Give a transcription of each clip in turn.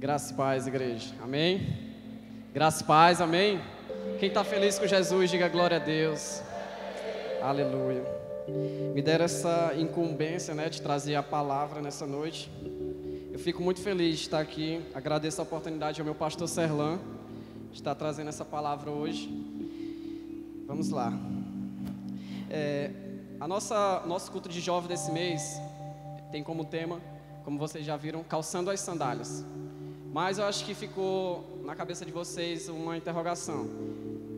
Graça e paz, igreja. Amém? Graça e paz, amém? Quem está feliz com Jesus, diga glória a Deus. Aleluia. Me deram essa incumbência, de trazer a palavra nessa noite. Eu fico muito feliz de estar aqui. Agradeço a oportunidade ao meu pastor Serlan de estar trazendo essa palavra hoje. Vamos lá. Nosso culto de jovem desse mês tem como tema, como vocês já viram, calçando as sandálias. Mas eu acho que ficou na cabeça de vocês uma interrogação.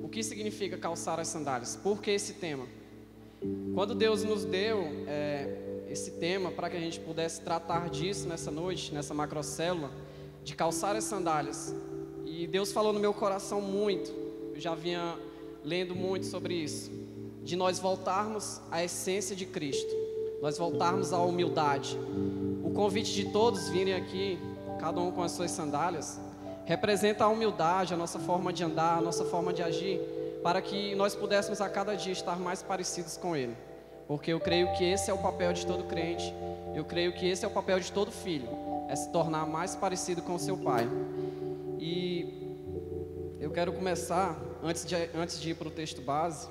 O que significa calçar as sandálias? Por que esse tema? Quando Deus nos deu esse tema para que a gente pudesse tratar disso nessa noite, nessa macrocélula, de calçar as sandálias, e Deus falou no meu coração muito, eu já vinha lendo muito sobre isso, de nós voltarmos à essência de Cristo, nós voltarmos à humildade. O convite de todos virem aqui, cada um com as suas sandálias, representa a humildade, a nossa forma de andar, a nossa forma de agir, para que nós pudéssemos a cada dia estar mais parecidos com Ele. Porque eu creio que esse é o papel de todo crente, eu creio que esse é o papel de todo filho, é se tornar mais parecido com o seu pai. E eu quero começar, antes de ir para o texto base,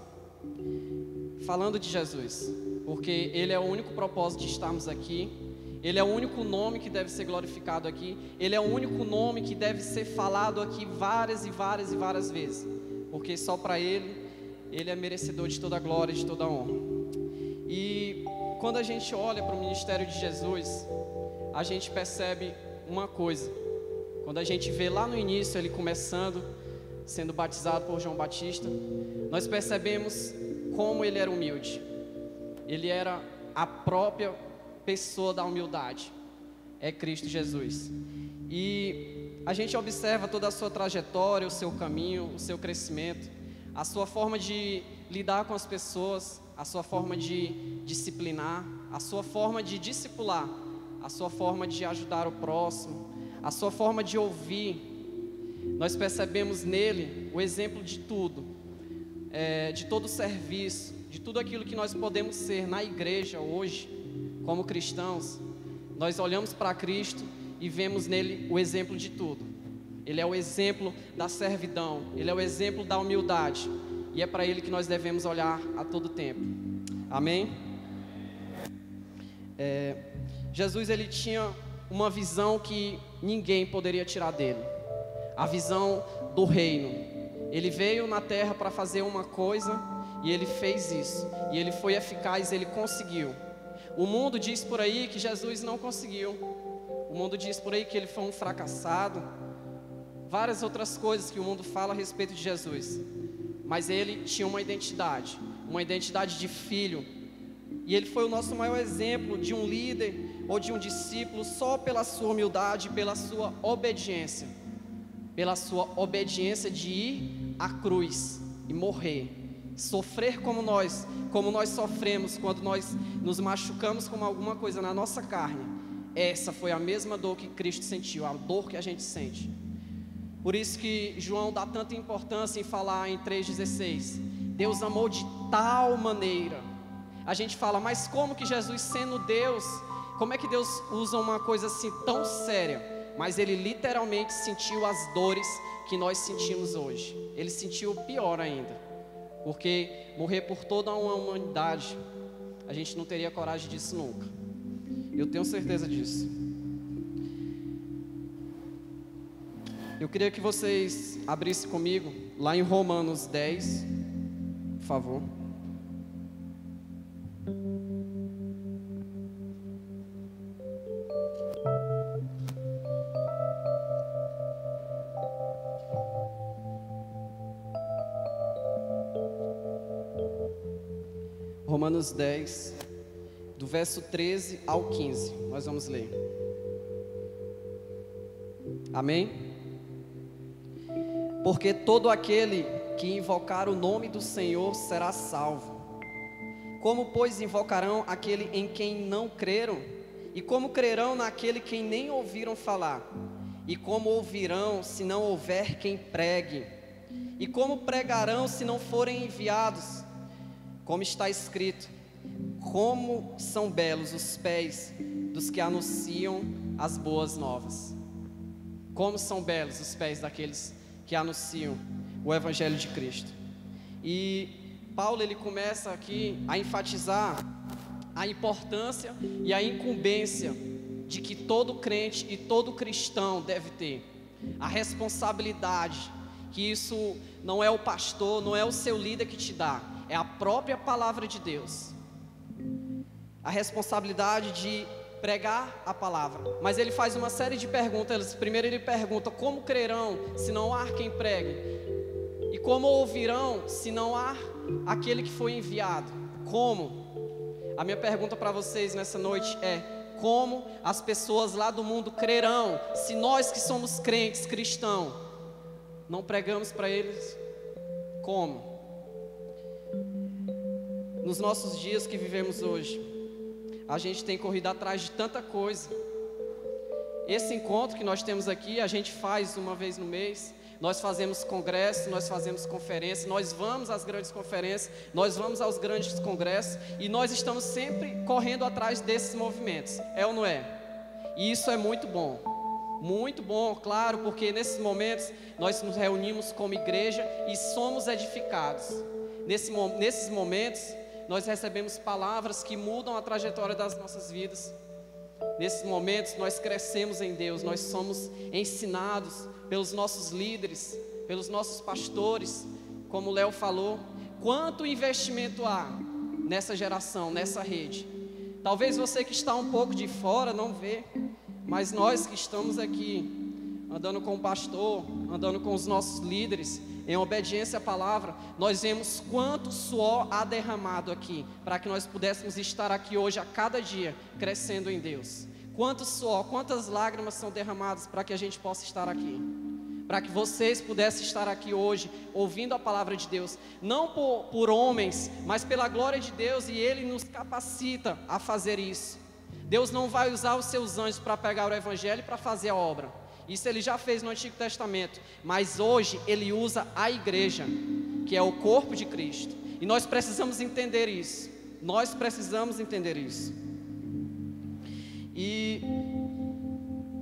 falando de Jesus, porque Ele é o único propósito de estarmos aqui. Ele é o único nome que deve ser glorificado aqui. Ele é o único nome que deve ser falado aqui várias e várias e várias vezes, porque só para Ele é merecedor de toda a glória e de toda a honra. E quando a gente olha para o ministério de Jesus, a gente percebe uma coisa. Quando a gente vê lá no início Ele começando, sendo batizado por João Batista, nós percebemos como Ele era humilde. Ele era a própria pessoa da humildade, é Cristo Jesus. E a gente observa toda a sua trajetória, o seu caminho, o seu crescimento, a sua forma de lidar com as pessoas, a sua forma de disciplinar, a sua forma de discipular, a sua forma de ajudar o próximo, a sua forma de ouvir. Nós percebemos nele o exemplo de tudo, de todo o serviço, de tudo aquilo que nós podemos ser na igreja hoje. Como cristãos, nós olhamos para Cristo e vemos nele o exemplo de tudo. Ele é o exemplo da servidão, Ele é o exemplo da humildade, e é para Ele que nós devemos olhar a todo tempo. Amém? Jesus, Ele tinha uma visão que ninguém poderia tirar dele, a visão do reino. Ele veio na terra para fazer uma coisa, e Ele fez isso, e Ele foi eficaz, Ele conseguiu. O mundo diz por aí que Jesus não conseguiu. O mundo diz por aí que Ele foi um fracassado. Várias outras coisas que o mundo fala a respeito de Jesus. Mas Ele tinha uma identidade de filho. E Ele foi o nosso maior exemplo de um líder ou de um discípulo só pela sua humildade, pela sua obediência. Pela sua obediência de ir à cruz e morrer. Sofrer como nós sofremos quando nós nos machucamos com alguma coisa na nossa carne. Essa foi a mesma dor que Cristo sentiu, a dor que a gente sente. Por isso que João dá tanta importância em falar em 3,16, Deus amou de tal maneira. A gente fala, mas como que Jesus, sendo Deus, como é que Deus usa uma coisa assim tão séria? Mas Ele literalmente sentiu as dores que nós sentimos hoje. Ele sentiu o pior ainda. Porque morrer por toda uma humanidade, a gente não teria coragem disso nunca. Eu tenho certeza disso. Eu queria que vocês abrissem comigo lá em Romanos 10, por favor. Romanos 10, do verso 13 ao 15, nós vamos ler. Amém? Porque todo aquele que invocar o nome do Senhor será salvo. Como, pois, invocarão aquele em quem não creram? E como crerão naquele quem nem ouviram falar? E como ouvirão se não houver quem pregue? E como pregarão se não forem enviados? Como está escrito, como são belos os pés dos que anunciam as boas novas. Como são belos os pés daqueles que anunciam o Evangelho de Cristo. E Paulo, ele começa aqui a enfatizar a importância e a incumbência de que todo crente e todo cristão deve ter. A responsabilidade, que isso não é o pastor, não é o seu líder que te dá, é a própria palavra de Deus. A responsabilidade de pregar a palavra. Mas ele faz uma série de perguntas. Primeiro ele pergunta: como crerão se não há quem pregue? E como ouvirão se não há aquele que foi enviado? Como? A minha pergunta para vocês nessa noite é: como as pessoas lá do mundo crerão se nós que somos crentes, cristãos, não pregamos para eles? Como? Nos nossos dias que vivemos hoje, a gente tem corrido atrás de tanta coisa. Esse encontro que nós temos aqui, a gente faz uma vez no mês. Nós fazemos congresso, nós fazemos conferência, nós vamos às grandes conferências, nós vamos aos grandes congressos, e nós estamos sempre correndo atrás desses movimentos, é ou não é? E isso é muito bom, claro, porque nesses momentos nós nos reunimos como igreja e somos edificados. Nesses momentos nós recebemos palavras que mudam a trajetória das nossas vidas. Nesses momentos nós crescemos em Deus, nós somos ensinados pelos nossos líderes, pelos nossos pastores. Como o Léo falou, quanto investimento há nessa geração, nessa rede. Talvez você que está um pouco de fora não vê, mas nós que estamos aqui, andando com o pastor, andando com os nossos líderes, em obediência à palavra, nós vemos quanto suor há derramado aqui, para que nós pudéssemos estar aqui hoje a cada dia, crescendo em Deus. Quanto suor, quantas lágrimas são derramadas para que a gente possa estar aqui, para que vocês pudessem estar aqui hoje, ouvindo a palavra de Deus, não por homens, mas pela glória de Deus, e Ele nos capacita a fazer isso. Deus não vai usar os seus anjos para pegar o Evangelho e para fazer a obra. Isso Ele já fez no Antigo Testamento, mas hoje Ele usa a igreja, que é o corpo de Cristo, e nós precisamos entender isso. E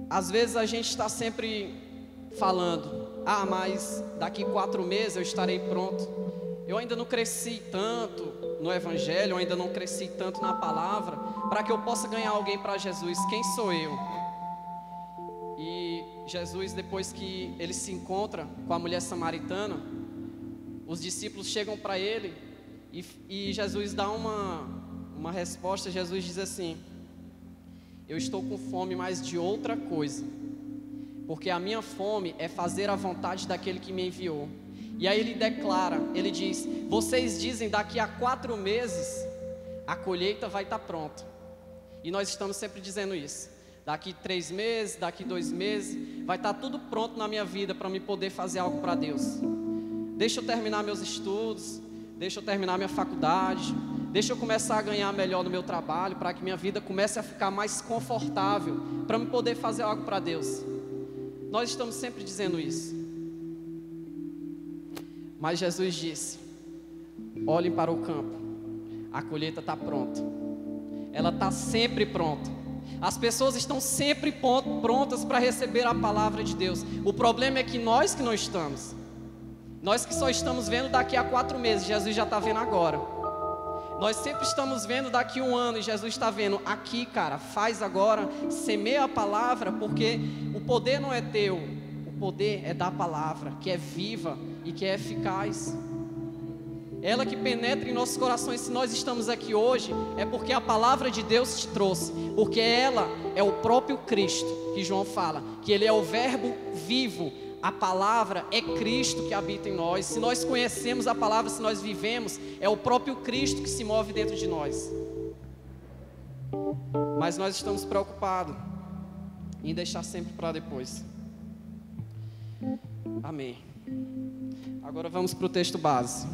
às vezes a gente está sempre falando: ah, mas daqui 4 meses eu estarei pronto. Eu ainda não cresci tanto no Evangelho, eu ainda não cresci tanto na palavra, para que eu possa ganhar alguém para Jesus. Quem sou eu? E Jesus, depois que ele se encontra com a mulher samaritana, os discípulos chegam para ele e Jesus dá uma resposta. Jesus diz assim: eu estou com fome, mas de outra coisa, porque a minha fome é fazer a vontade daquele que me enviou. E aí ele declara, ele diz: vocês dizem daqui a 4 meses a colheita vai estar pronta, e nós estamos sempre dizendo isso. Daqui 3 meses, daqui 2 meses, vai estar tudo pronto na minha vida para me poder fazer algo para Deus. Deixa eu terminar meus estudos, deixa eu terminar minha faculdade, deixa eu começar a ganhar melhor no meu trabalho, para que minha vida comece a ficar mais confortável, para me poder fazer algo para Deus. Nós estamos sempre dizendo isso. Mas Jesus disse: olhem para o campo, a colheita está pronta. Ela está sempre pronta. As pessoas estão sempre prontas para receber a palavra de Deus. O problema é que nós que não estamos. Nós que só estamos vendo daqui a 4 meses, Jesus já está vendo agora. Nós sempre estamos vendo daqui a 1 ano, e Jesus está vendo aqui, cara. Faz agora, semeia a palavra, porque o poder não é teu. O poder é da palavra, que é viva e que é eficaz. Ela que penetra em nossos corações. Se nós estamos aqui hoje, é porque a palavra de Deus te trouxe, porque ela é o próprio Cristo, que João fala, que Ele é o verbo vivo. A palavra é Cristo que habita em nós. Se nós conhecemos a palavra, se nós vivemos, é o próprio Cristo que se move dentro de nós. Mas nós estamos preocupados em deixar sempre para depois. Amém. Agora vamos para o texto base.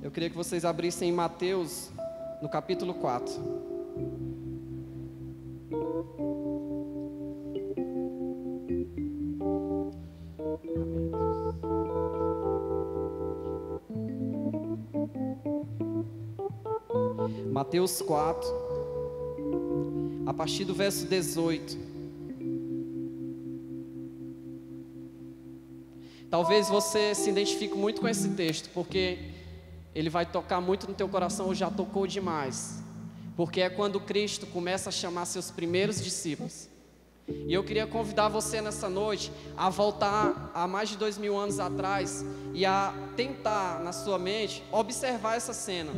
Eu queria que vocês abrissem em Mateus, no capítulo 4. Mateus 4, a partir do verso 18. Talvez você se identifique muito com esse texto, porque ele vai tocar muito no teu coração, ou já tocou demais. Porque é quando Cristo começa a chamar seus primeiros discípulos. E eu queria convidar você nessa noite a voltar a mais de 2000 anos atrás e a tentar na sua mente observar essa cena,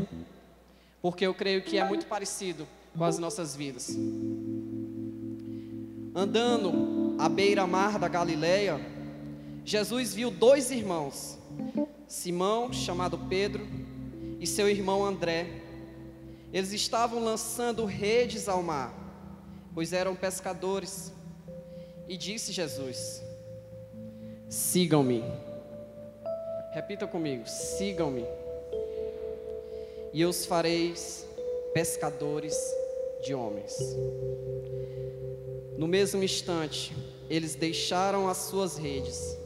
porque eu creio que é muito parecido com as nossas vidas. Andando à beira-mar da Galileia, Jesus viu dois irmãos, Simão, chamado Pedro, e seu irmão André. Eles estavam lançando redes ao mar, pois eram pescadores. E disse Jesus: sigam-me. Repita comigo: sigam-me, e eu os fareis pescadores de homens. No mesmo instante, eles deixaram as suas redes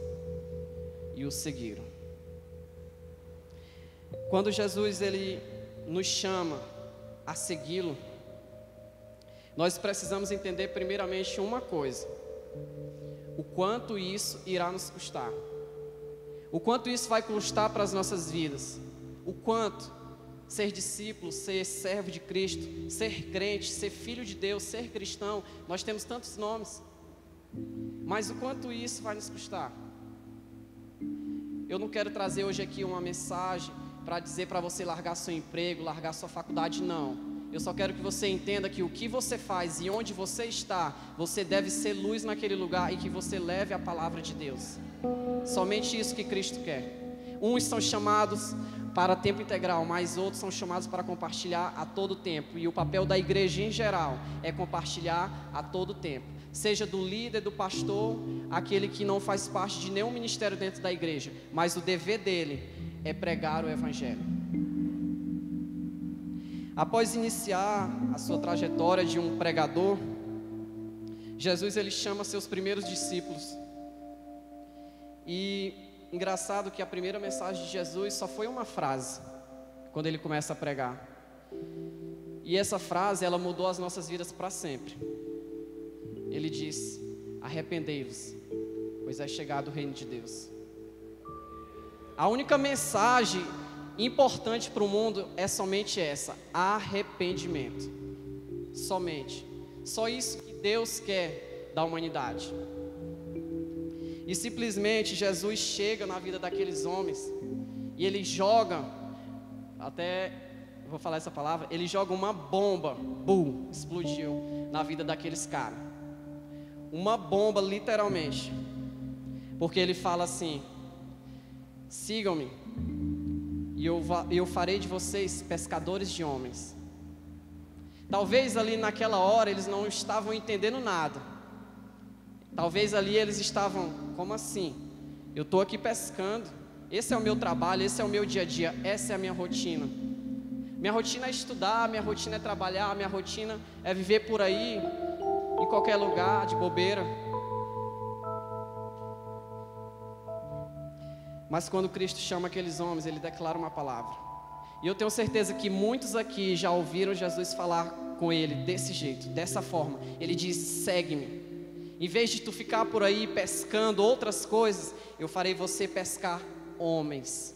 e o seguiram. Quando Jesus ele nos chama a segui-lo, nós precisamos entender primeiramente uma coisa: o quanto isso irá nos custar, o quanto isso vai custar para as nossas vidas, o quanto ser discípulo, ser servo de Cristo, ser crente, ser filho de Deus, ser cristão, nós temos tantos nomes, mas o quanto isso vai nos custar. Eu não quero trazer hoje aqui uma mensagem para dizer para você largar seu emprego, largar sua faculdade, não. Eu só quero que você entenda que o que você faz e onde você está, você deve ser luz naquele lugar e que você leve a palavra de Deus. Somente isso que Cristo quer. Uns são chamados para tempo integral, mas outros são chamados para compartilhar a todo tempo. E o papel da igreja em geral é compartilhar a todo tempo. Seja do líder, do pastor, aquele que não faz parte de nenhum ministério dentro da igreja, mas o dever dele é pregar o evangelho. Após iniciar a sua trajetória de um pregador, Jesus ele chama seus primeiros discípulos. E engraçado que a primeira mensagem de Jesus só foi uma frase, quando ele começa a pregar. E essa frase, ela mudou as nossas vidas para sempre. Ele diz: arrependei-vos, pois é chegado o reino de Deus. A única mensagem importante para o mundo é somente essa: arrependimento. Somente. Só isso que Deus quer da humanidade. E simplesmente Jesus chega na vida daqueles homens e ele joga, até vou falar essa palavra, ele joga uma bomba, bum, explodiu na vida daqueles caras. Uma bomba, literalmente. Porque ele fala assim: sigam-me, e eu farei de vocês pescadores de homens. Talvez ali naquela hora eles não estavam entendendo nada. Talvez ali eles estavam: como assim? Eu estou aqui pescando, esse é o meu trabalho, esse é o meu dia a dia, essa é a minha rotina. Minha rotina é estudar, minha rotina é trabalhar, minha rotina é viver por aí, em qualquer lugar, de bobeira. Mas quando Cristo chama aqueles homens, ele declara uma palavra. E eu tenho certeza que muitos aqui já ouviram Jesus falar com ele desse jeito, dessa forma. Ele diz: segue-me. Em vez de tu ficar por aí pescando outras coisas, eu farei você pescar homens.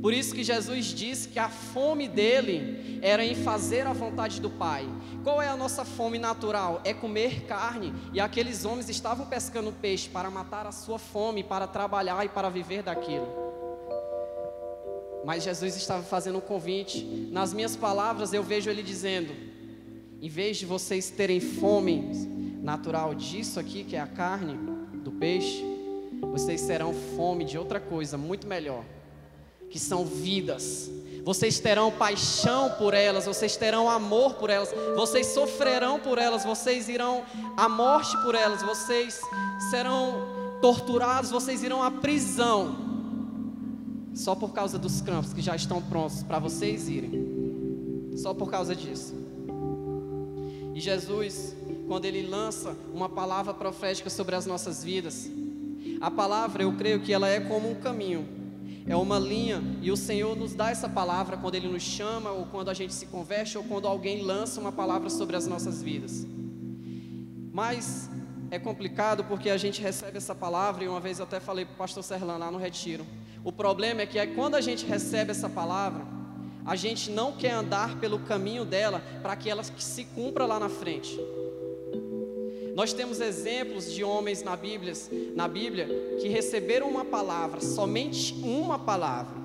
Por isso que Jesus disse que a fome dele era em fazer a vontade do Pai. Qual é a nossa fome natural? É comer carne. E aqueles homens estavam pescando peixe para matar a sua fome, para trabalhar e para viver daquilo. Mas Jesus estava fazendo um convite. Nas minhas palavras eu vejo ele dizendo: em vez de vocês terem fome natural disso aqui, que é a carne do peixe, vocês terão fome de outra coisa muito melhor, que são vidas. Vocês terão paixão por elas, vocês terão amor por elas, vocês sofrerão por elas, vocês irão à morte por elas, vocês serão torturados, vocês irão à prisão, só por causa dos campos que já estão prontos para vocês irem, só por causa disso. E Jesus, quando ele lança uma palavra profética sobre as nossas vidas, a palavra, eu creio que ela é como um caminho, é uma linha, e o Senhor nos dá essa palavra quando Ele nos chama, ou quando a gente se converte, ou quando alguém lança uma palavra sobre as nossas vidas. Mas é complicado porque a gente recebe essa palavra, e uma vez eu até falei para o pastor Serlan lá no retiro. O problema é que quando a gente recebe essa palavra, a gente não quer andar pelo caminho dela para que ela se cumpra lá na frente. Nós temos exemplos de homens na Bíblia que receberam uma palavra, somente uma palavra,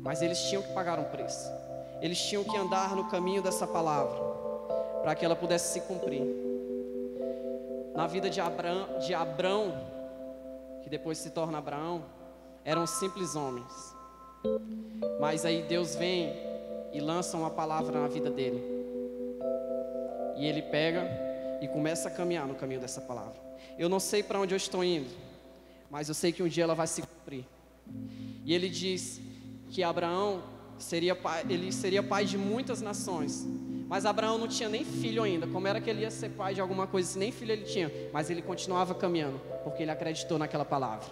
mas eles tinham que pagar um preço. Eles tinham que andar no caminho dessa palavra para que ela pudesse se cumprir. Na vida de Abrão, que depois se torna Abraão, eram simples homens. Mas aí Deus vem e lança uma palavra na vida dele. E ele pega e começa a caminhar no caminho dessa palavra. Eu não sei para onde eu estou indo, mas eu sei que um dia ela vai se cumprir. E ele diz que Abraão seria pai de muitas nações. Mas Abraão não tinha nem filho ainda. Como era que ele ia ser pai de alguma coisa se nem filho ele tinha? Mas ele continuava caminhando, porque ele acreditou naquela palavra.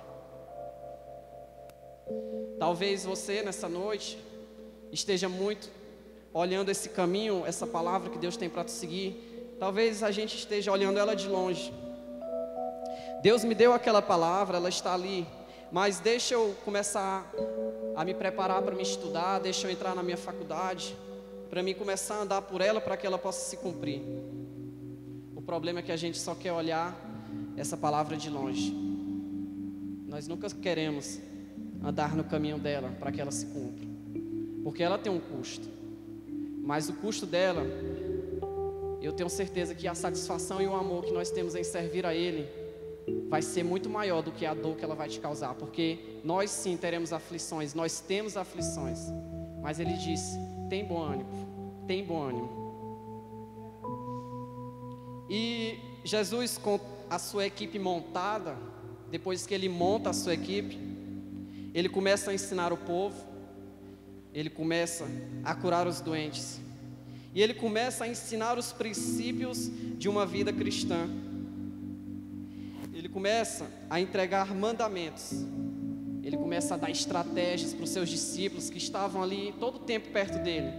Talvez você nessa noite esteja muito olhando esse caminho, essa palavra que Deus tem para te seguir. Talvez a gente esteja olhando ela de longe. Deus me deu aquela palavra, ela está ali, mas deixa eu começar a me preparar para me estudar, deixa eu entrar na minha faculdade, para mim começar a andar por ela, para que ela possa se cumprir. O problema é que a gente só quer olhar essa palavra de longe. Nós nunca queremos andar no caminho dela para que ela se cumpra, porque ela tem um custo, mas o custo dela, eu tenho certeza que a satisfação e o amor que nós temos em servir a Ele vai ser muito maior do que a dor que ela vai te causar, porque nós sim teremos aflições, nós temos aflições, mas Ele disse: tem bom ânimo, tem bom ânimo. E Jesus, com a sua equipe montada, depois que Ele monta a sua equipe, Ele começa a ensinar o povo, Ele começa a curar os doentes, e Ele começa a ensinar os princípios de uma vida cristã. Ele começa a entregar mandamentos, Ele começa a dar estratégias para os seus discípulos que estavam ali todo o tempo perto dele.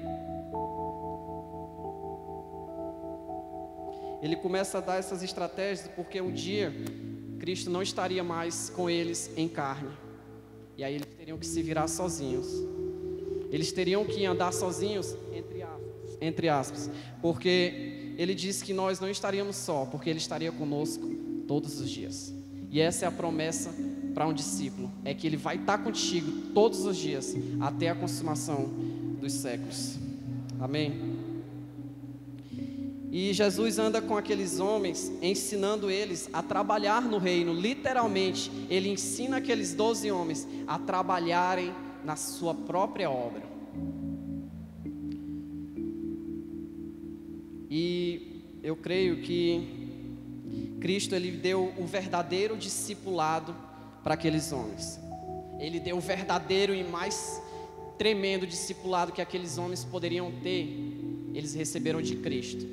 Ele começa a dar essas estratégias porque um dia Cristo não estaria mais com eles em carne. E aí eles teriam que se virar sozinhos. Eles teriam que andar sozinhos, entre aspas, porque Ele disse que nós não estaríamos só, porque Ele estaria conosco todos os dias. E essa é a promessa para um discípulo, é que Ele vai estar contigo todos os dias, até a consumação dos séculos. Amém? E Jesus anda com aqueles homens, ensinando eles a trabalhar no reino. Literalmente, Ele ensina aqueles 12 homens a trabalharem na sua própria obra. E eu creio que Cristo, Ele deu o verdadeiro discipulado para aqueles homens. Ele deu o verdadeiro e mais tremendo discipulado que aqueles homens poderiam ter. Eles receberam de Cristo,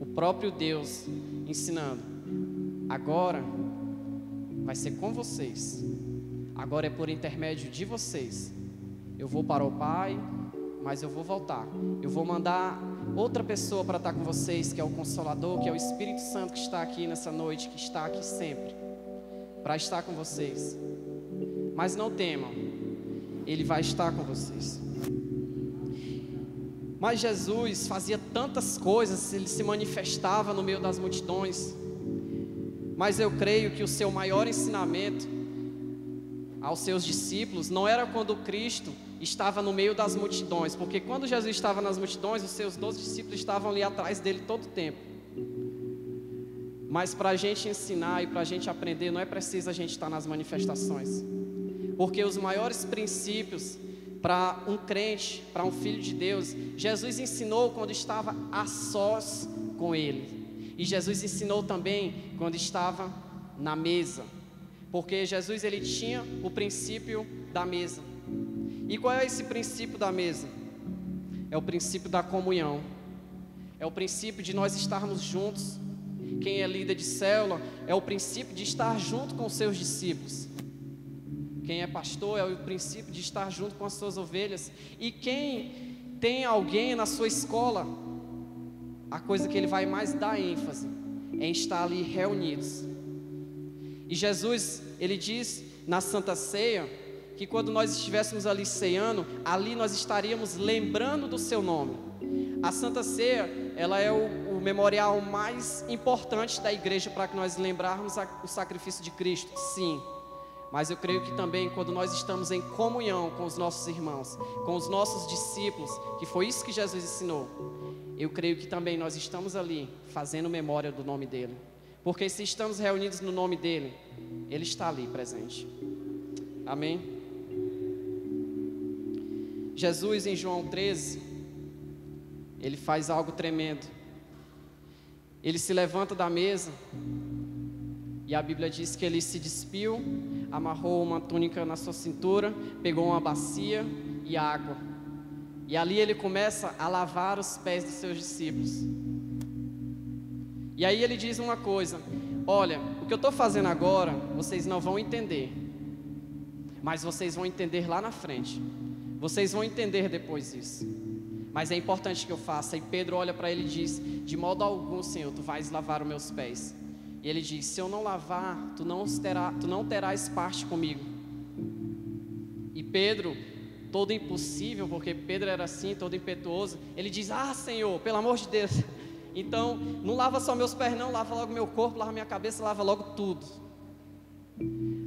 o próprio Deus ensinando: agora vai ser com vocês, agora é por intermédio de vocês. Eu vou para o Pai, mas eu vou voltar. Eu vou mandar outra pessoa para estar com vocês, que é o Consolador, que é o Espírito Santo, que está aqui nessa noite, que está aqui sempre, para estar com vocês. Mas não temam, Ele vai estar com vocês. Mas Jesus fazia tantas coisas, Ele se manifestava no meio das multidões. Mas eu creio que o seu maior ensinamento aos seus discípulos não era quando Cristo estava no meio das multidões, porque quando Jesus estava nas multidões, os seus 12 discípulos estavam ali atrás dele todo o tempo. Mas para a gente ensinar e para a gente aprender, não é preciso a gente estar nas manifestações, porque os maiores princípios para um crente, para um filho de Deus, Jesus ensinou quando estava a sós com Ele. E Jesus ensinou também quando estava na mesa, porque Jesus, Ele tinha o princípio da mesa. E qual é esse princípio da mesa? É o princípio da comunhão, é o princípio de nós estarmos juntos. Quem é líder de célula, é o princípio de estar junto com os seus discípulos. Quem é pastor, é o princípio de estar junto com as suas ovelhas. E quem tem alguém na sua escola, a coisa que ele vai mais dar ênfase em estar ali reunidos. E Jesus, ele diz na Santa Ceia, que quando nós estivéssemos ali ceando, ali nós estaríamos lembrando do seu nome. A Santa Ceia, ela é o memorial mais importante da igreja para que nós lembrarmos o sacrifício de Cristo, sim. Mas eu creio que também quando nós estamos em comunhão com os nossos irmãos, com os nossos discípulos, que foi isso que Jesus ensinou, eu creio que também nós estamos ali fazendo memória do nome dele. Porque se estamos reunidos no nome dele, ele está ali presente. Amém? Jesus, em João 13, ele faz algo tremendo. Ele se levanta da mesa e a Bíblia diz que ele se despiu, amarrou uma túnica na sua cintura, pegou uma bacia e água. E ali ele começa a lavar os pés dos seus discípulos. E aí ele diz uma coisa: olha, o que eu estou fazendo agora, vocês não vão entender, mas vocês vão entender lá na frente. Vocês vão entender depois disso. Mas é importante que eu faça. E Pedro olha para ele e diz: de modo algum, Senhor, tu vais lavar os meus pés. E ele diz: se eu não lavar, tu não terás parte comigo. E Pedro, todo impossível, porque Pedro era assim, todo impetuoso, ele diz: ah, Senhor, pelo amor de Deus, então não lava só meus pés não, lava logo meu corpo, lava minha cabeça, lava logo tudo.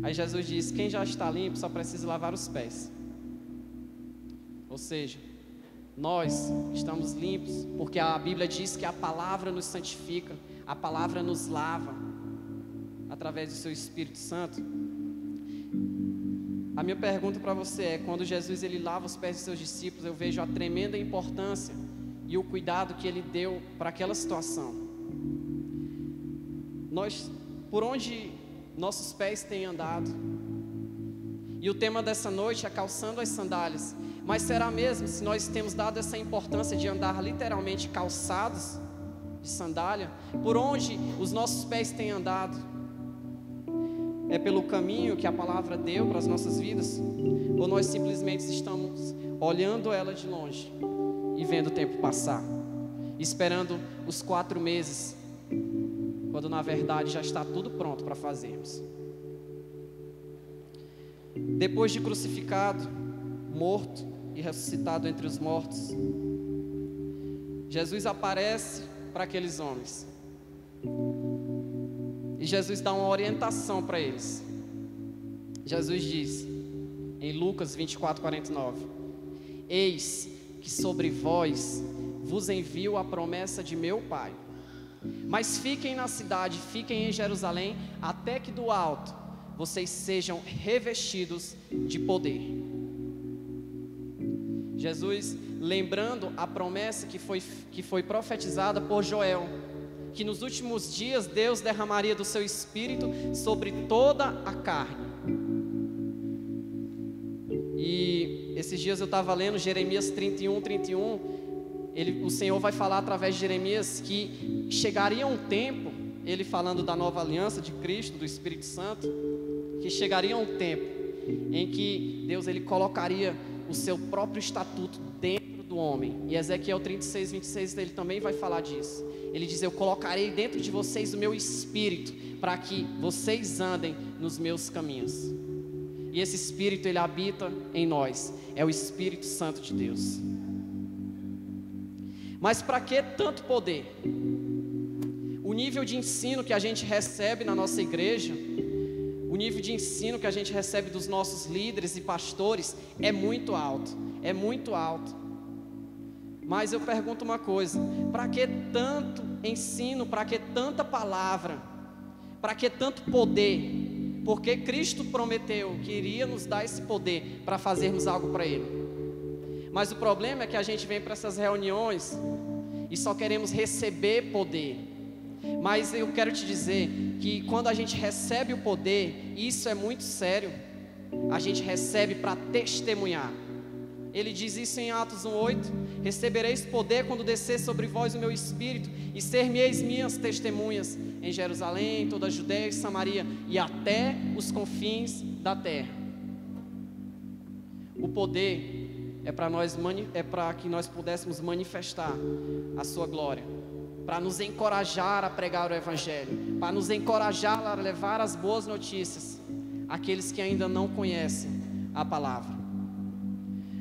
Aí Jesus diz: quem já está limpo só precisa lavar os pés. Ou seja, nós estamos limpos porque a Bíblia diz que a palavra nos santifica, a palavra nos lava através do seu Espírito Santo. A minha pergunta para você é: quando Jesus ele lava os pés de seus discípulos, eu vejo a tremenda importância e o cuidado que ele deu para aquela situação. Por onde nossos pés têm andado? E o tema dessa noite é calçando as sandálias. Mas será mesmo se nós temos dado essa importância de andar literalmente calçados de sandália? Por onde os nossos pés têm andado? É pelo caminho que a palavra deu para as nossas vidas? Ou nós simplesmente estamos olhando ela de longe e vendo o tempo passar, esperando os 4 meses, quando na verdade já está tudo pronto para fazermos? Depois de crucificado, morto e ressuscitado entre os mortos, Jesus aparece para aqueles homens. E Jesus dá uma orientação para eles. Jesus diz em Lucas 24:49: eis que sobre vós vos envio a promessa de meu Pai. Mas fiquem na cidade, fiquem em Jerusalém, até que do alto vocês sejam revestidos de poder. Jesus lembrando a promessa que foi profetizada por Joel, que nos últimos dias Deus derramaria do seu Espírito sobre toda a carne. E esses dias eu estava lendo Jeremias 31:31. O Senhor vai falar através de Jeremias que chegaria um tempo, ele falando da nova aliança de Cristo, do Espírito Santo, que chegaria um tempo em que Deus ele colocaria o seu próprio estatuto dentro do homem. E Ezequiel 36:26 ele também vai falar disso. Ele diz: eu colocarei dentro de vocês o meu espírito, para que vocês andem nos meus caminhos. E esse espírito ele habita em nós, é o Espírito Santo de Deus. Mas para que tanto poder? O nível de ensino que a gente recebe na nossa igreja, o nível de ensino que a gente recebe dos nossos líderes e pastores é muito alto, é muito alto. Mas eu pergunto uma coisa: para que tanto ensino, para que tanta palavra, para que tanto poder? Porque Cristo prometeu que iria nos dar esse poder para fazermos algo para Ele. Mas o problema é que a gente vem para essas reuniões e só queremos receber poder. Mas eu quero te dizer que quando a gente recebe o poder, isso é muito sério, a gente recebe para testemunhar. Ele diz isso em Atos 1:8: recebereis poder quando descer sobre vós o meu Espírito, e ser-me-eis minhas testemunhas em Jerusalém, em toda a Judeia e Samaria, e até os confins da terra. O poder é para que nós pudéssemos manifestar a sua glória. para nos encorajar a pregar o Evangelho, para nos encorajar a levar as boas notícias àqueles que ainda não conhecem a palavra.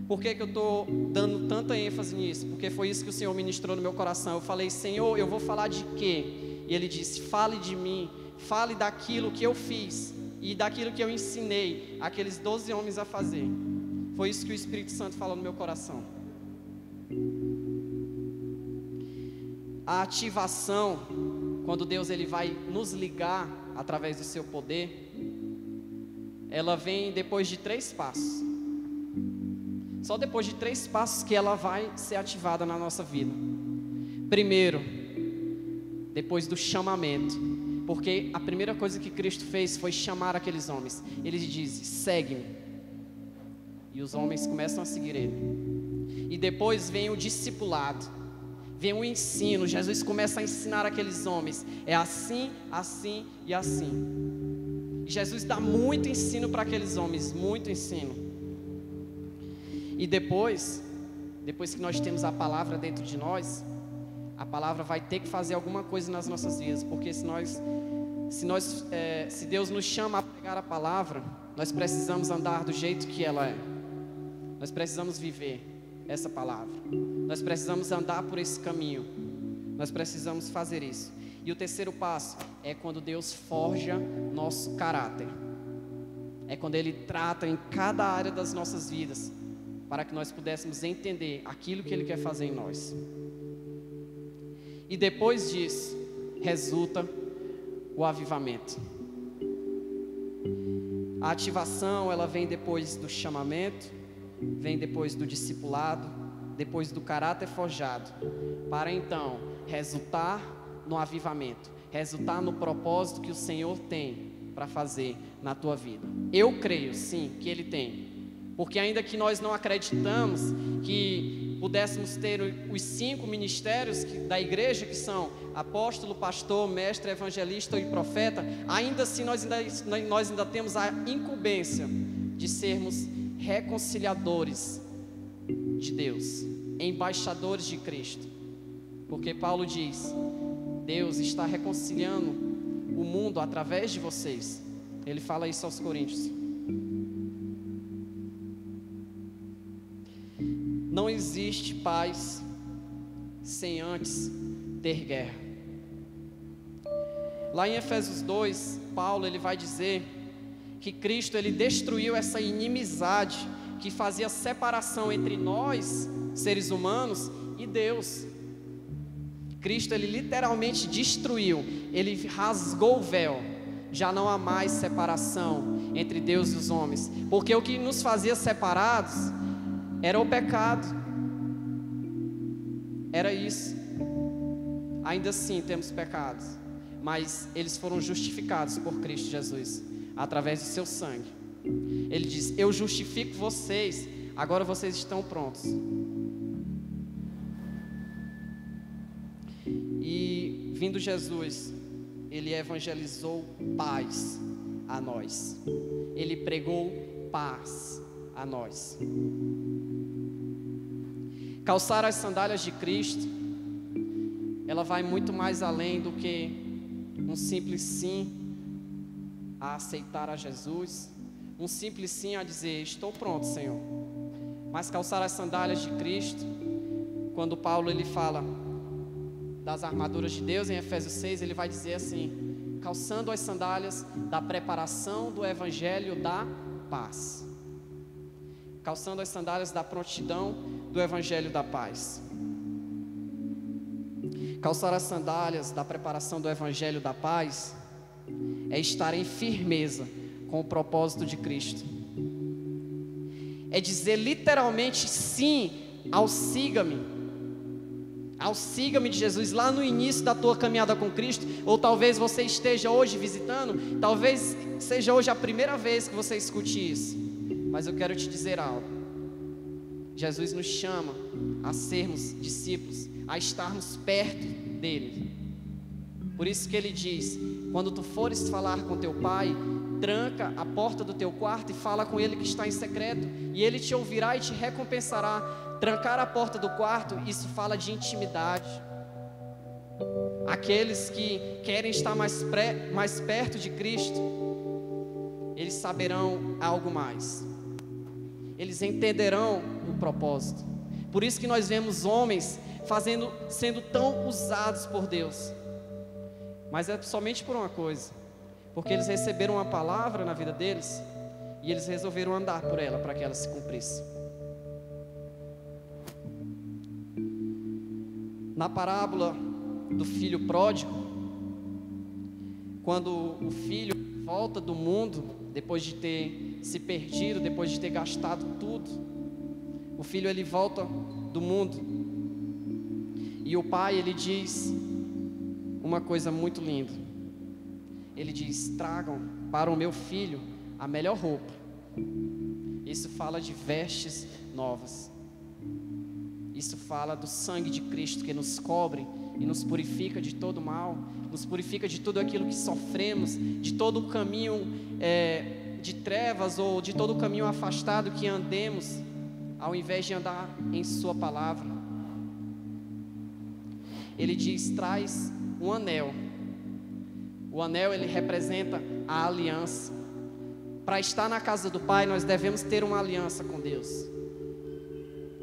Por que eu estou dando tanta ênfase nisso? Porque foi isso que o Senhor ministrou no meu coração. Eu falei: Senhor, eu vou falar de quê? E Ele disse: fale de mim, fale daquilo que eu fiz e daquilo que eu ensinei aqueles 12 homens a fazer. Foi isso que o Espírito Santo falou no meu coração. A ativação, quando Deus ele vai nos ligar através do seu poder, ela vem depois de 3 passos. Só depois de 3 passos que ela vai ser ativada na nossa vida. Primeiro, depois do chamamento, porque a primeira coisa que Cristo fez foi chamar aqueles homens. Ele diz: segue-me. E os homens começam a seguir Ele. E depois vem o discipulado, vem o ensino. Jesus começa a ensinar aqueles homens: é assim, assim e assim. E Jesus dá muito ensino para aqueles homens, muito ensino. E depois que nós temos a palavra dentro de nós, a palavra vai ter que fazer alguma coisa nas nossas vidas, porque se Deus nos chama a pregar a palavra, nós precisamos andar do jeito que ela é. Nós precisamos viver essa palavra. Nós precisamos andar por esse caminho. Nós precisamos fazer isso. E o terceiro passo é quando Deus forja nosso caráter. É quando Ele trata em cada área das nossas vidas, para que nós pudéssemos entender aquilo que Ele quer fazer em nós. E depois disso, resulta o avivamento. A ativação, ela vem depois do chamamento, vem depois do discipulado, depois do caráter forjado, para então resultar no avivamento, resultar no propósito que o Senhor tem para fazer na tua vida. Eu creio sim que Ele tem, porque ainda que nós não acreditamos que pudéssemos ter os 5 ministérios da igreja, que são apóstolo, pastor, mestre, evangelista e profeta, ainda assim nós ainda temos a incumbência de sermos reconciliadores de Deus, embaixadores de Cristo, porque Paulo diz: Deus está reconciliando o mundo através de vocês. Ele fala isso aos Coríntios. Não existe paz sem antes ter guerra. Lá em Efésios 2, Paulo ele vai dizer que Cristo ele destruiu essa inimizade que fazia separação entre nós, seres humanos, e Deus. Cristo ele literalmente destruiu, ele rasgou o véu. Já não há mais separação entre Deus e os homens, porque o que nos fazia separados era o pecado. Era isso. Ainda assim temos pecados, mas eles foram justificados por Cristo Jesus, através do seu sangue. Ele diz: eu justifico vocês, agora vocês estão prontos. E vindo Jesus, Ele evangelizou paz a nós. Ele pregou paz a nós. Calçar as sandálias de Cristo, ela vai muito mais além do que um simples sim a aceitar a Jesus, um simples sim a dizer: estou pronto, Senhor. Mas calçar as sandálias de Cristo, quando Paulo ele fala das armaduras de Deus em Efésios 6, ele vai dizer assim: calçando as sandálias da preparação do evangelho da paz. Calçando as sandálias da prontidão do evangelho da paz. Calçar as sandálias da preparação do evangelho da paz é estar em firmeza com o propósito de Cristo. É dizer literalmente sim ao siga-me. Ao siga-me de Jesus, lá no início da tua caminhada com Cristo. Ou talvez você esteja hoje visitando, talvez seja hoje a primeira vez que você escute isso, mas eu quero te dizer algo. Jesus nos chama a sermos discípulos, a estarmos perto dele. Por isso que ele diz: quando tu fores falar com teu pai, tranca a porta do teu quarto e fala com ele que está em secreto, e ele te ouvirá e te recompensará. Trancar a porta do quarto, isso fala de intimidade. aqueles que querem estar mais perto de Cristo, eles saberão algo mais. Eles entenderão o propósito. Por isso que nós vemos homens sendo tão usados por Deus. Mas é somente por uma coisa, porque eles receberam uma palavra na vida deles e eles resolveram andar por ela para que ela se cumprisse. Na parábola do filho pródigo, quando o filho volta do mundo, depois de ter se perdido, depois de ter gastado tudo, o filho ele volta do mundo, e o pai ele diz uma coisa muito linda. Ele diz: tragam para o meu filho a melhor roupa. Isso fala de vestes novas. Isso fala do sangue de Cristo que nos cobre e nos purifica de todo mal, nos purifica de tudo aquilo que sofremos, de todo o caminho de trevas ou de todo o caminho afastado que andemos, ao invés de andar em sua palavra. Ele diz: traz um anel. O anel ele representa a aliança. Para estar na casa do Pai, nós devemos ter uma aliança com Deus.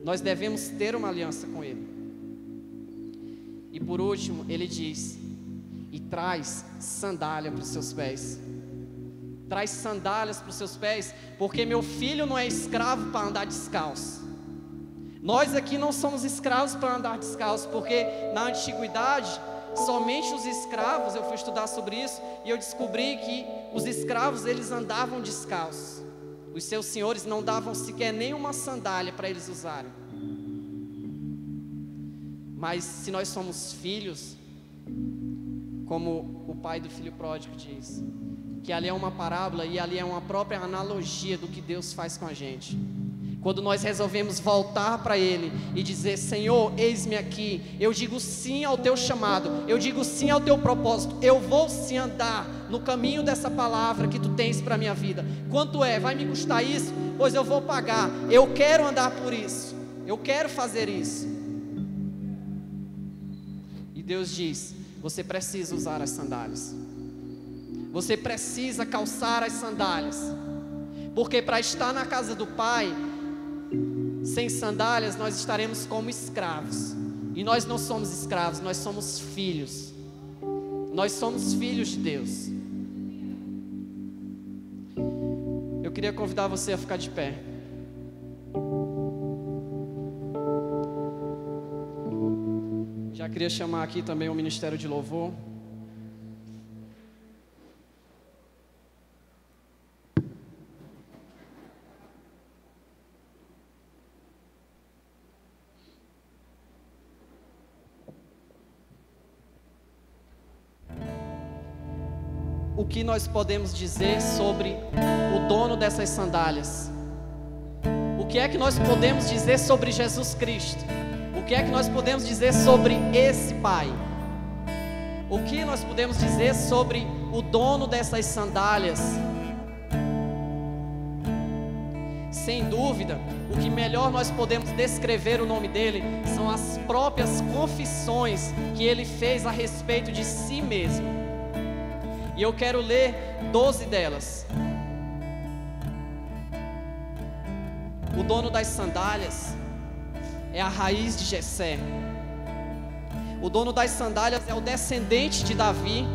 Nós devemos ter uma aliança com Ele. E por último, ele diz: e traz sandália para os seus pés. Traz sandálias para os seus pés, porque meu filho não é escravo para andar descalço. Nós aqui não somos escravos para andar descalço, porque na antiguidade, somente os escravos, eu fui estudar sobre isso, e eu descobri que os escravos, eles andavam descalços. Os seus senhores não davam sequer nenhuma sandália para eles usarem. Mas se nós somos filhos, como o pai do filho pródigo diz, que ali é uma parábola e ali é uma própria analogia do que Deus faz com a gente. Quando nós resolvemos voltar para Ele e dizer: Senhor, eis-me aqui, eu digo sim ao Teu chamado, eu digo sim ao Teu propósito, eu vou sim andar no caminho dessa palavra que Tu tens para a minha vida. Quanto é? Vai me custar isso? Pois eu vou pagar, eu quero andar por isso, eu quero fazer isso. E Deus diz: você precisa usar as sandálias, você precisa calçar as sandálias, porque para estar na casa do Pai, sem sandálias, nós estaremos como escravos. E nós não somos escravos, nós somos filhos. Nós somos filhos de Deus. Eu queria convidar você a ficar de pé. Já queria chamar aqui também o Ministério de Louvor. O que nós podemos dizer sobre o dono dessas sandálias? O que é que nós podemos dizer sobre Jesus Cristo? O que é que nós podemos dizer sobre esse Pai? O que nós podemos dizer sobre o dono dessas sandálias? Sem dúvida, o que melhor nós podemos descrever o nome dele são as próprias confissões que ele fez a respeito de si mesmo. E eu quero ler 12 delas. O dono das sandálias é a raiz de Jessé. O dono das sandálias é o descendente de Davi.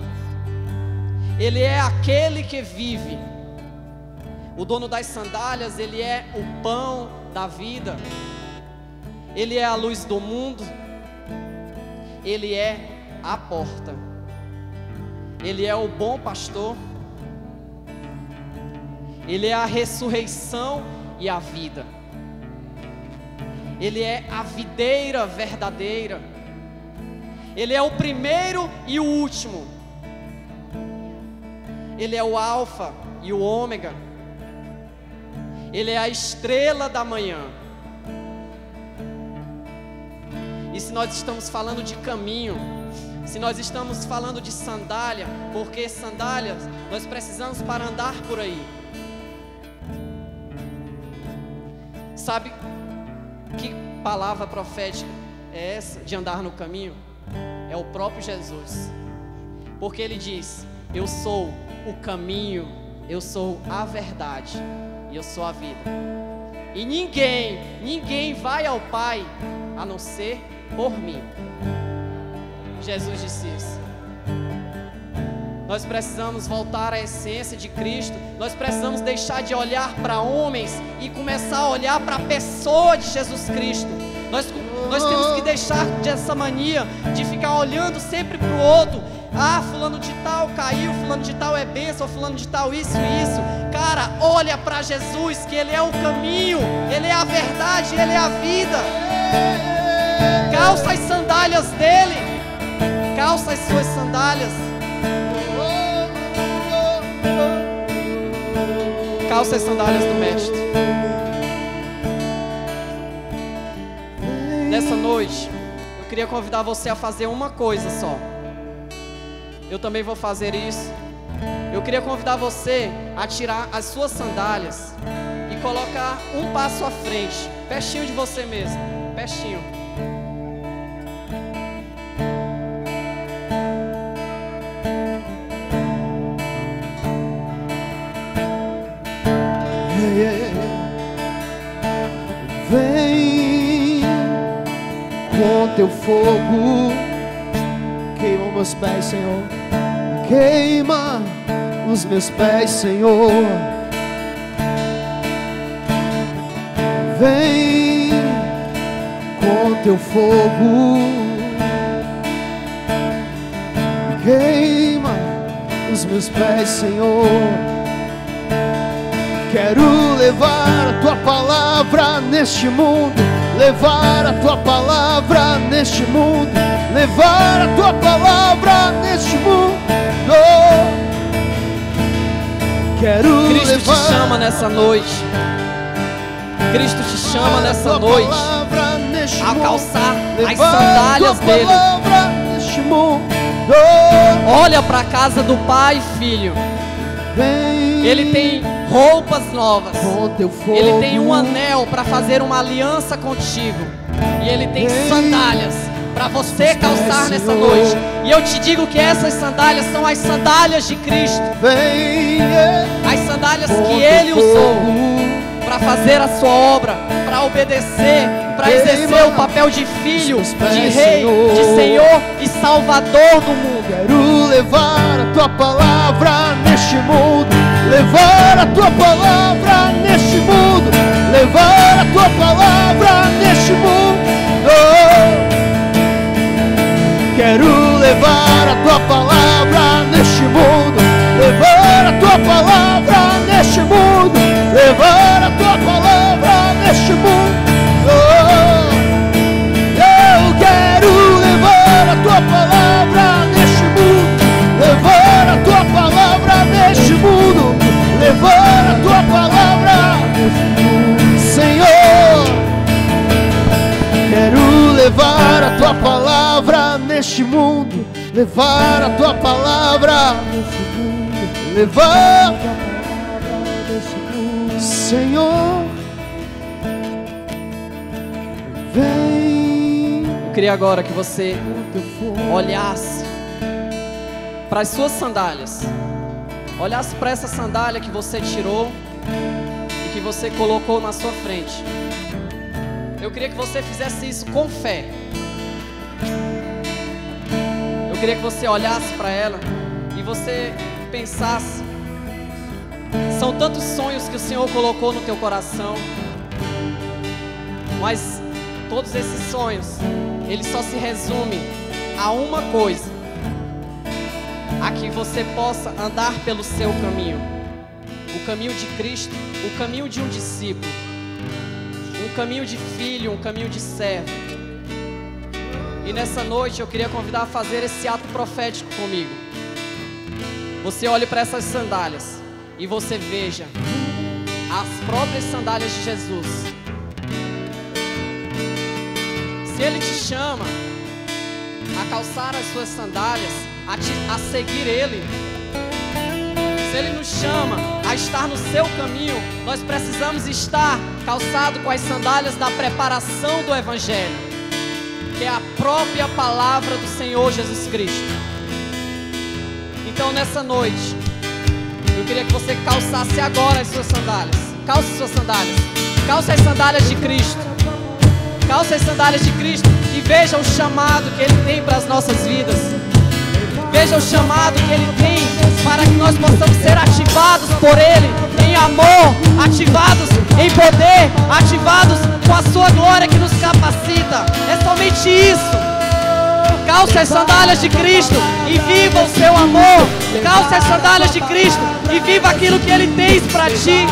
Ele é aquele que vive. O dono das sandálias, ele é o pão da vida. Ele é a luz do mundo. Ele é a porta. Ele é o bom pastor. Ele é a ressurreição e a vida. Ele é a videira verdadeira. Ele é o primeiro e o último. Ele é o alfa e o ômega. Ele é a estrela da manhã. E se nós estamos falando de caminho, se nós estamos falando de sandália, porque sandálias nós precisamos para andar por aí. Sabe que palavra profética é essa de andar no caminho? É é o próprio Jesus. Porque Ele diz: eu sou o caminho, eu sou a verdade e eu sou a vida. E ninguém vai ao Pai a não ser por mim. Jesus disse isso. Nós precisamos voltar à essência de Cristo. Nós precisamos deixar de olhar para homens e começar a olhar para a pessoa de Jesus Cristo. Nós temos que deixar dessa mania de ficar olhando sempre para o outro. Ah, fulano de tal caiu, fulano de tal é bênção, fulano de tal isso. Cara, olha para Jesus, que Ele é o caminho, Ele é a verdade, Ele é a vida. Calça as sandálias dEle. Calça as suas sandálias. Calça as sandálias do Mestre. Nessa noite, eu queria convidar você a fazer uma coisa só. Eu também vou fazer isso. Eu queria convidar você a tirar as suas sandálias e colocar um passo à frente, pertinho de você mesmo, pertinho. Vem com teu fogo, queima meus pés, Senhor. Queima os meus pés, Senhor. Vem com teu fogo, queima os meus pés, Senhor. Quero levar a tua palavra neste mundo, levar a tua palavra neste mundo, levar a tua palavra neste mundo. Quero Cristo levar te chama nessa noite. Cristo te chama nessa noite a calçar as sandálias dele. Neste mundo. Olha para a casa do Pai, filho. Ele tem roupas novas. Ele tem um anel para fazer uma aliança contigo. E Ele tem sandálias para você calçar nessa noite. E eu te digo que essas sandálias são as sandálias de Cristo. As sandálias que Ele usou para fazer a sua obra, para obedecer, para exercer o papel de filho, de rei, de Senhor e Salvador do mundo. Quero levar a tua palavra neste mundo, levar a tua palavra neste mundo, levar a tua palavra neste mundo. Quero levar a tua palavra neste mundo, levar a tua palavra neste mundo, levar a tua palavra neste mundo. Eu quero levar a tua palavra neste mundo, levar a tua palavra neste mundo, levar a tua palavra, Senhor. Quero levar a tua palavra neste mundo, levar a tua palavra neste mundo, levar a tua palavra neste mundo, Senhor. Vem. Eu queria agora que você olhasse para as suas sandálias, olhasse para essa sandália que você tirou e que você colocou na sua frente. Eu queria que você fizesse isso com fé. Eu queria que você olhasse para ela e você pensasse: são tantos sonhos que o Senhor colocou no teu coração, mas todos esses sonhos, eles só se resumem a uma coisa: a que você possa andar pelo seu caminho, o caminho de Cristo, o caminho de um discípulo, um caminho de filho, um caminho de servo. E nessa noite eu queria convidar a fazer esse ato profético comigo. Você olhe para essas sandálias e você veja as próprias sandálias de Jesus. Se Ele te chama a calçar as suas sandálias, a seguir Ele, se Ele nos chama a estar no seu caminho, nós precisamos estar calçado com as sandálias da preparação do Evangelho. que é a própria palavra do Senhor Jesus Cristo. Então nessa noite, eu queria que você calçasse agora as suas sandálias. Calce suas sandálias. Calce as sandálias de Cristo. Calce as sandálias de Cristo e veja o chamado que Ele tem para as nossas vidas. Veja o chamado que Ele tem para que nós possamos ser ativados por Ele em amor, ativados em poder, ativados com a sua glória que nos capacita. É somente isso. Calce as sandálias de Cristo e viva o seu amor. Calce as sandálias de Cristo e viva aquilo que Ele tem para ti.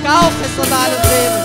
Calce as sandálias dele.